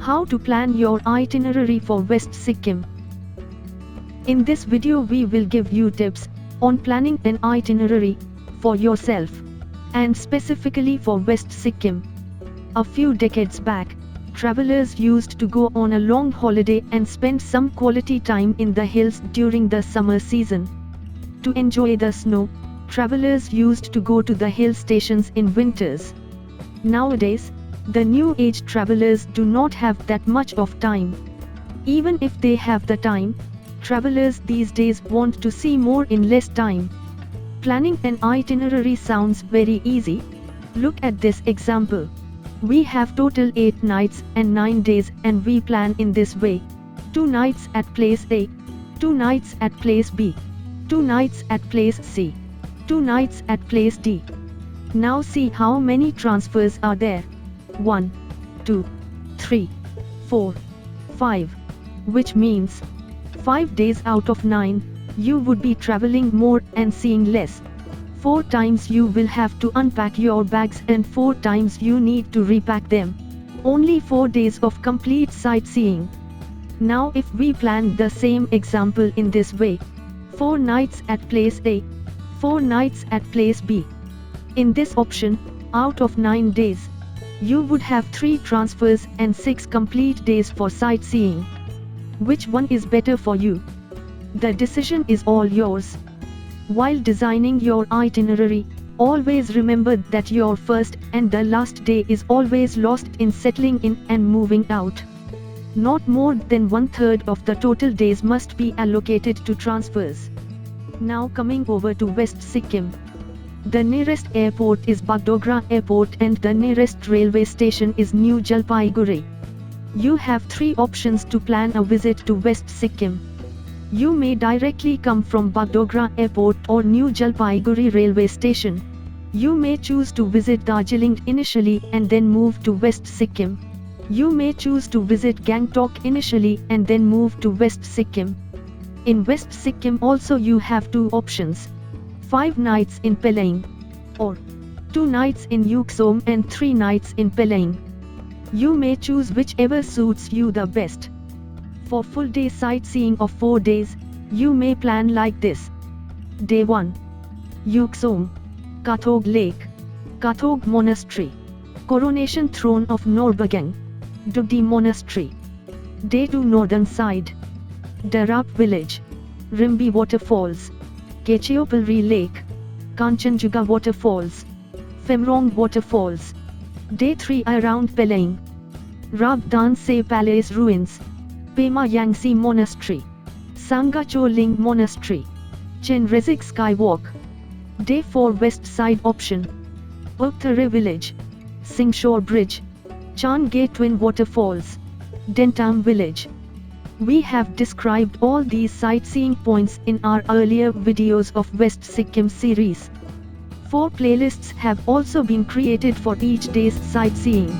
How to plan your itinerary for West Sikkim. In this video we will give you tips on planning an itinerary for yourself and specifically for West Sikkim. A few decades back, travelers used to go on a long holiday and spend some quality time in the hills during the summer season. To enjoy the snow, travelers used to go to the hill stations in winters. Nowadays, the new age travelers do not have that much of time. Even if they have the time, travelers these days want to see more in less time. Planning an itinerary sounds very easy. Look at this example. We have total 8 nights and 9 days and we plan in this way. 2 nights at place A, 2 nights at place B, 2 nights at place C, 2 nights at place D. Now see how many transfers are there. 1, 2, 3, 4, 5. Which means 5 days out of 9, you would be traveling more and seeing less. 4 times you will have to unpack your bags and 4 times you need to repack them. Only 4 days of complete sightseeing. Now if we plan the same example in this way. 4 nights at place A, 4 nights at place B. In this option, out of 9 days, you would have 3 transfers and 6 complete days for sightseeing. Which one is better for you? The decision is all yours. While designing your itinerary, always remember that your first and the last day is always lost in settling in and moving out. Not more than 1/3 of the total days must be allocated to transfers. Now coming over to West Sikkim. The nearest airport is Bagdogra Airport and the nearest railway station is New Jalpaiguri. You have 3 options to plan a visit to West Sikkim. You may directly come from Bagdogra Airport or New Jalpaiguri railway station. You may choose to visit Darjeeling initially and then move to West Sikkim. You may choose to visit Gangtok initially and then move to West Sikkim. In West Sikkim also you have 2 options. 5 nights in Pelaing or 2 nights in Yuksom and 3 nights in Pelaing. You may choose whichever suits you the best. For full day sightseeing of 4 days, you may plan like this. Day 1. Yuksom, Kathog Lake, Kathog Monastery, Coronation Throne of Norbagang, Dugdi Monastery. Day 2 Northern Side, Darab Village, Rimbi Waterfalls, Kechiopalri Lake, Kanchenjunga Waterfalls, Femrong Waterfalls. Day 3 around Pelaing, Rabdan Se Palace Ruins, Pema Yangsi Monastery, Sangacho Ling Monastery, Chen Rezik Skywalk. Day 4 West Side option, Uktare Village, Singshore Bridge, Changay Twin Waterfalls, Dentam Village. We have described all these sightseeing points in our earlier videos of West Sikkim series. 4 playlists have also been created for each day's sightseeing.